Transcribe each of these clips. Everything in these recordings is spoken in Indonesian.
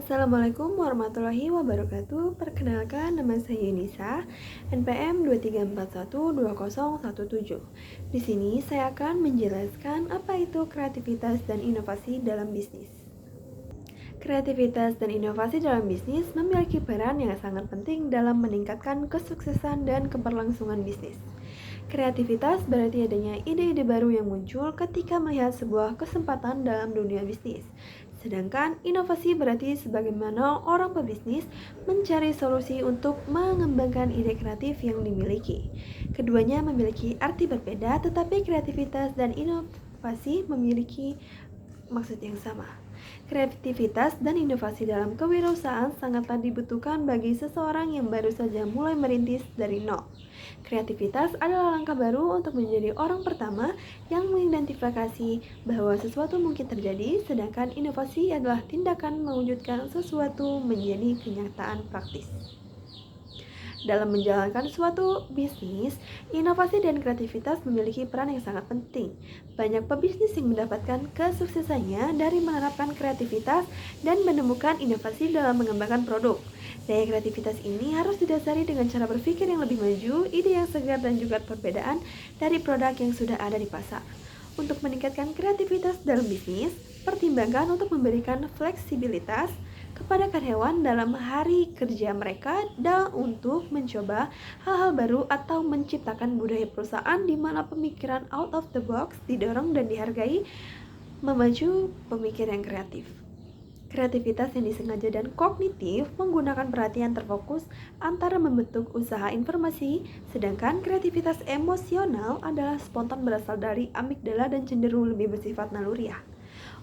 Assalamualaikum warahmatullahi wabarakatuh. Perkenalkan, nama saya Yunisa, NPM 234120117. Di sini saya akan menjelaskan apa itu kreativitas dan inovasi dalam bisnis. Kreativitas dan inovasi dalam bisnis memiliki peran yang sangat penting dalam meningkatkan kesuksesan dan keberlangsungan bisnis. Kreativitas berarti adanya ide-ide baru yang muncul ketika melihat sebuah kesempatan dalam dunia bisnis. Sedangkan inovasi berarti sebagaimana orang pebisnis mencari solusi untuk mengembangkan ide kreatif yang dimiliki. Keduanya memiliki arti berbeda, tetapi kreativitas dan inovasi memiliki maksud yang sama. Kreativitas dan inovasi dalam kewirausahaan sangatlah dibutuhkan bagi seseorang yang baru saja mulai merintis dari nol. Kreativitas adalah langkah baru untuk menjadi orang pertama yang mengidentifikasi bahwa sesuatu mungkin terjadi, sedangkan inovasi adalah tindakan mewujudkan sesuatu menjadi kenyataan praktis. Dalam menjalankan suatu bisnis, inovasi dan kreativitas memiliki peran yang sangat penting. Banyak pebisnis yang mendapatkan kesuksesannya dari menerapkan kreativitas dan menemukan inovasi dalam mengembangkan produk. Daya kreativitas ini harus didasari dengan cara berpikir yang lebih maju, ide yang segar, dan juga perbedaan dari produk yang sudah ada di pasar. Untuk meningkatkan kreativitas dalam bisnis, pertimbangkan untuk memberikan fleksibilitas kepada karyawan dalam hari kerja mereka dan untuk mencoba hal-hal baru atau menciptakan budaya perusahaan di mana pemikiran out of the box didorong dan dihargai, memacu pemikiran yang kreatif. Kreativitas yang disengaja dan kognitif menggunakan perhatian terfokus antara membentuk usaha informasi, sedangkan kreativitas emosional adalah spontan berasal dari amigdala dan cenderung lebih bersifat naluriah.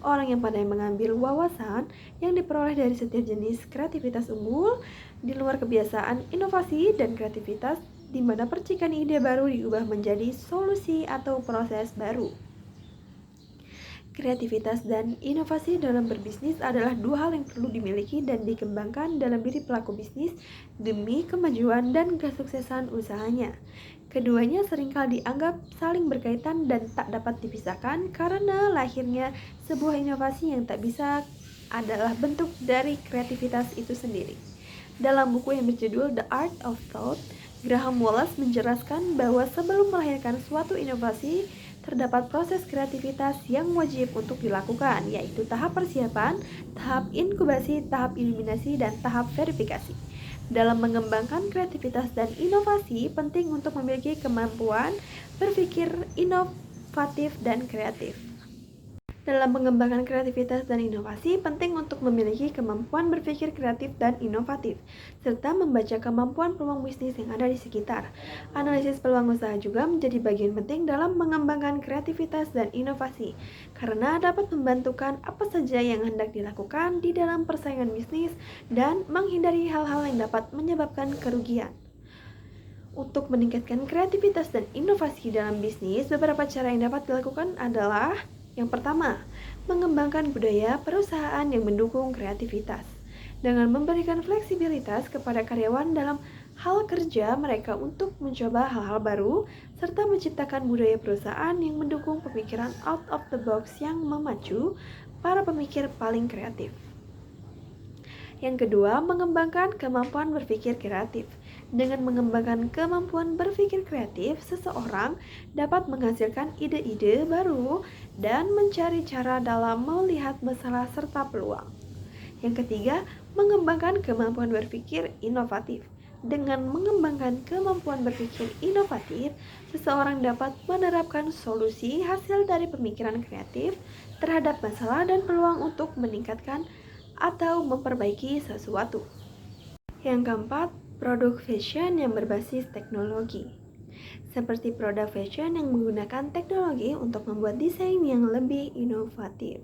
Orang yang pandai mengambil wawasan yang diperoleh dari setiap jenis kreativitas unggul di luar kebiasaan, inovasi, dan kreativitas di mana percikan ide baru diubah menjadi solusi atau proses baru. Kreativitas dan inovasi dalam berbisnis adalah dua hal yang perlu dimiliki dan dikembangkan dalam diri pelaku bisnis demi kemajuan dan kesuksesan usahanya. Keduanya seringkali dianggap saling berkaitan dan tak dapat dipisahkan karena lahirnya sebuah inovasi yang tak bisa adalah bentuk dari kreativitas itu sendiri. Dalam buku yang berjudul The Art of Thought, Graham Wallace menjelaskan bahwa sebelum melahirkan suatu inovasi, terdapat proses kreativitas yang wajib untuk dilakukan, yaitu tahap persiapan, tahap inkubasi, tahap eliminasi, dan tahap verifikasi. Dalam mengembangkan kreativitas dan inovasi, penting untuk memiliki kemampuan berpikir inovatif dan kreatif. Dalam mengembangkan kreativitas dan inovasi, penting untuk memiliki kemampuan berpikir kreatif dan inovatif, serta membaca kemampuan peluang bisnis yang ada di sekitar. Analisis peluang usaha juga menjadi bagian penting dalam mengembangkan kreativitas dan inovasi, karena dapat membantukan apa saja yang hendak dilakukan di dalam persaingan bisnis dan menghindari hal-hal yang dapat menyebabkan kerugian. Untuk meningkatkan kreativitas dan inovasi dalam bisnis, beberapa cara yang dapat dilakukan adalah: yang pertama, mengembangkan budaya perusahaan yang mendukung kreativitas. Dengan memberikan fleksibilitas kepada karyawan dalam hal kerja mereka untuk mencoba hal-hal baru, serta menciptakan budaya perusahaan yang mendukung pemikiran out of the box yang memacu para pemikir paling kreatif. Yang kedua, mengembangkan kemampuan berpikir kreatif. Dengan mengembangkan kemampuan berpikir kreatif, seseorang dapat menghasilkan ide-ide baru dan mencari cara dalam melihat masalah serta peluang. Yang ketiga, mengembangkan kemampuan berpikir inovatif. Dengan mengembangkan kemampuan berpikir inovatif, seseorang dapat menerapkan solusi hasil dari pemikiran kreatif terhadap masalah dan peluang untuk meningkatkan atau memperbaiki sesuatu. Yang keempat, produk fashion yang berbasis teknologi. Seperti produk fashion yang menggunakan teknologi untuk membuat desain yang lebih inovatif.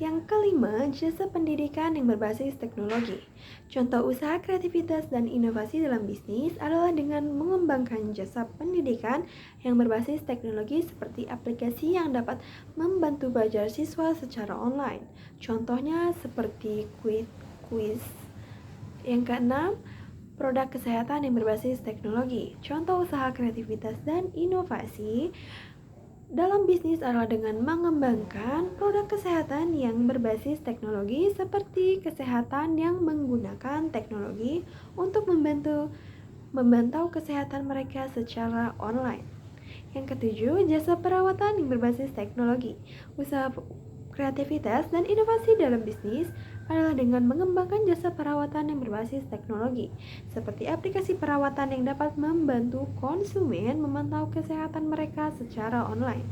Yang kelima, jasa pendidikan yang berbasis teknologi. Contoh usaha kreativitas dan inovasi dalam bisnis adalah dengan mengembangkan jasa pendidikan yang berbasis teknologi seperti aplikasi yang dapat membantu belajar siswa secara online. Contohnya seperti quiz. Yang keenam, produk kesehatan yang berbasis teknologi. Contoh usaha kreativitas dan inovasi dalam bisnis adalah dengan mengembangkan produk kesehatan yang berbasis teknologi seperti kesehatan yang menggunakan teknologi untuk memantau kesehatan mereka secara online. Yang ketujuh, jasa perawatan yang berbasis teknologi. Usaha kreativitas dan inovasi dalam bisnis adalah dengan mengembangkan jasa perawatan yang berbasis teknologi, seperti aplikasi perawatan yang dapat membantu konsumen memantau kesehatan mereka secara online.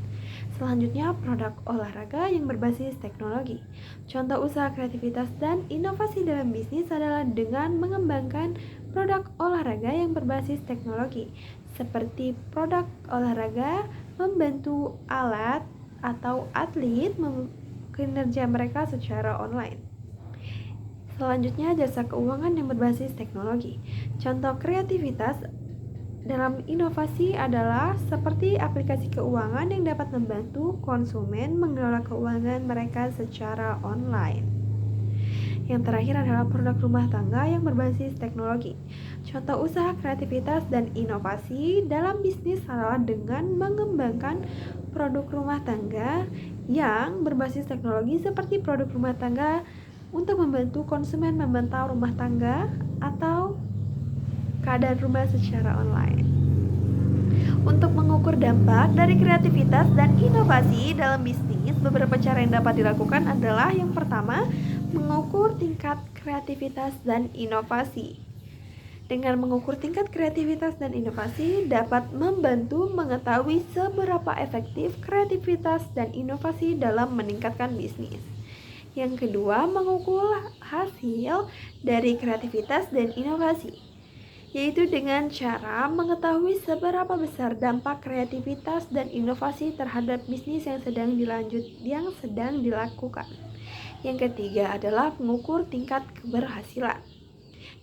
Selanjutnya, produk olahraga yang berbasis teknologi. Contoh usaha kreativitas dan inovasi dalam bisnis adalah dengan mengembangkan produk olahraga yang berbasis teknologi, seperti produk olahraga membantu alat atau atlet kinerja mereka secara online. Selanjutnya, jasa keuangan yang berbasis teknologi. Contoh kreativitas dalam inovasi adalah seperti aplikasi keuangan yang dapat membantu konsumen mengelola keuangan mereka secara online. Yang terakhir adalah produk rumah tangga yang berbasis teknologi. Contoh usaha kreativitas dan inovasi dalam bisnis adalah dengan mengembangkan produk rumah tangga yang berbasis teknologi seperti produk rumah tangga untuk membantu konsumen memantau rumah tangga atau keadaan rumah secara online. Untuk mengukur dampak dari kreativitas dan inovasi dalam bisnis, beberapa cara yang dapat dilakukan adalah yang pertama, mengukur tingkat kreativitas dan inovasi. Dengan mengukur tingkat kreativitas dan inovasi dapat membantu mengetahui seberapa efektif kreativitas dan inovasi dalam meningkatkan bisnis. Yang kedua, mengukur hasil dari kreativitas dan inovasi, yaitu dengan cara mengetahui seberapa besar dampak kreativitas dan inovasi terhadap bisnis yang sedang dilakukan. Yang ketiga adalah mengukur tingkat keberhasilan.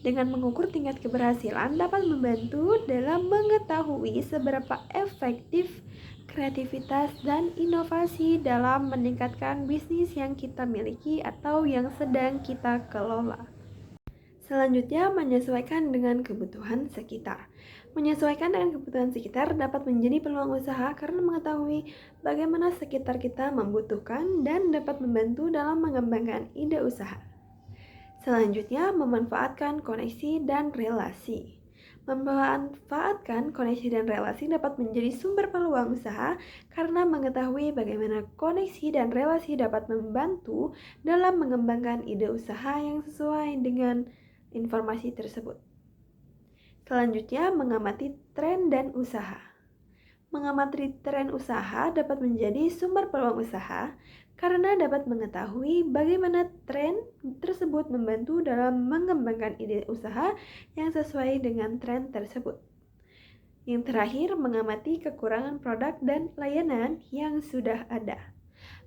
Dengan mengukur tingkat keberhasilan dapat membantu dalam mengetahui seberapa efektif kreativitas dan inovasi dalam meningkatkan bisnis yang kita miliki atau yang sedang kita kelola. Selanjutnya, menyesuaikan dengan kebutuhan sekitar. Menyesuaikan dengan kebutuhan sekitar dapat menjadi peluang usaha karena mengetahui bagaimana sekitar kita membutuhkan dan dapat membantu dalam mengembangkan ide usaha. Selanjutnya, memanfaatkan koneksi dan relasi. Memanfaatkan koneksi dan relasi dapat menjadi sumber peluang usaha karena mengetahui bagaimana koneksi dan relasi dapat membantu dalam mengembangkan ide usaha yang sesuai dengan informasi tersebut. Selanjutnya, mengamati tren dan usaha. Mengamati tren usaha dapat menjadi sumber peluang usaha karena dapat mengetahui bagaimana tren tersebut membantu dalam mengembangkan ide usaha yang sesuai dengan tren tersebut. Yang terakhir, mengamati kekurangan produk dan layanan yang sudah ada.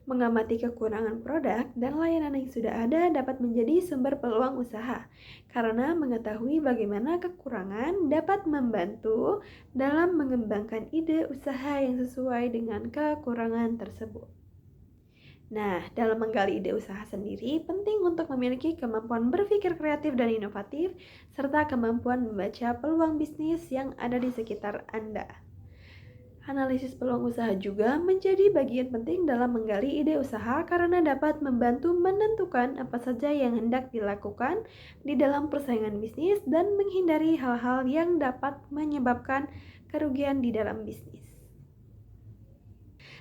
Mengamati kekurangan produk dan layanan yang sudah ada dapat menjadi sumber peluang usaha karena mengetahui bagaimana kekurangan dapat membantu dalam mengembangkan ide usaha yang sesuai dengan kekurangan tersebut. Nah, dalam menggali ide usaha sendiri, penting untuk memiliki kemampuan berpikir kreatif dan inovatif, serta kemampuan membaca peluang bisnis yang ada di sekitar Anda. Analisis peluang usaha juga menjadi bagian penting dalam menggali ide usaha karena dapat membantu menentukan apa saja yang hendak dilakukan di dalam persaingan bisnis dan menghindari hal-hal yang dapat menyebabkan kerugian di dalam bisnis.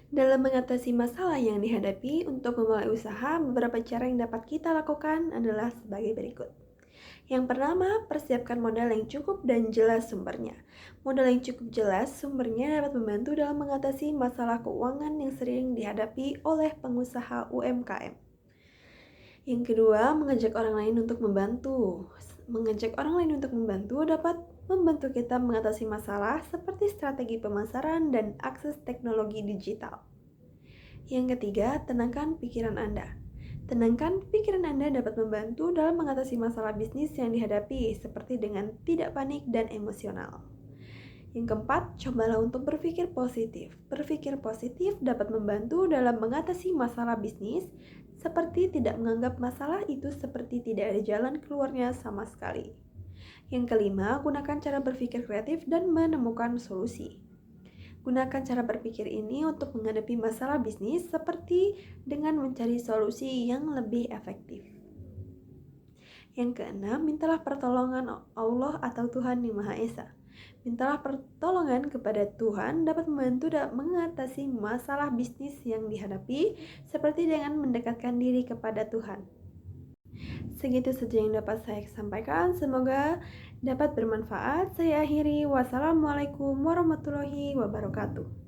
Dalam mengatasi masalah yang dihadapi untuk memulai usaha, beberapa cara yang dapat kita lakukan adalah sebagai berikut. Yang pertama, persiapkan modal yang cukup dan jelas sumbernya. Modal yang cukup jelas sumbernya dapat membantu dalam mengatasi masalah keuangan yang sering dihadapi oleh pengusaha UMKM. Yang kedua, mengajak orang lain untuk membantu. Mengajak orang lain untuk membantu dapat membantu kita mengatasi masalah seperti strategi pemasaran dan akses teknologi digital. Yang ketiga, tenangkan pikiran Anda. Tenangkan pikiran Anda dapat membantu dalam mengatasi masalah bisnis yang dihadapi seperti dengan tidak panik dan emosional. Yang keempat, cobalah untuk berpikir positif. Berpikir positif dapat membantu dalam mengatasi masalah bisnis seperti tidak menganggap masalah itu seperti tidak ada jalan keluarnya sama sekali. Yang kelima, gunakan cara berpikir kreatif dan menemukan solusi. Gunakan cara berpikir ini untuk menghadapi masalah bisnis seperti dengan mencari solusi yang lebih efektif. Yang keenam, mintalah pertolongan Allah atau Tuhan Yang Maha Esa. Mintalah pertolongan kepada Tuhan dapat membantu mengatasi masalah bisnis yang dihadapi, seperti dengan mendekatkan diri kepada Tuhan. Segitu saja yang dapat saya sampaikan. Semoga dapat bermanfaat. Saya akhiri. Wassalamualaikum warahmatullahi wabarakatuh.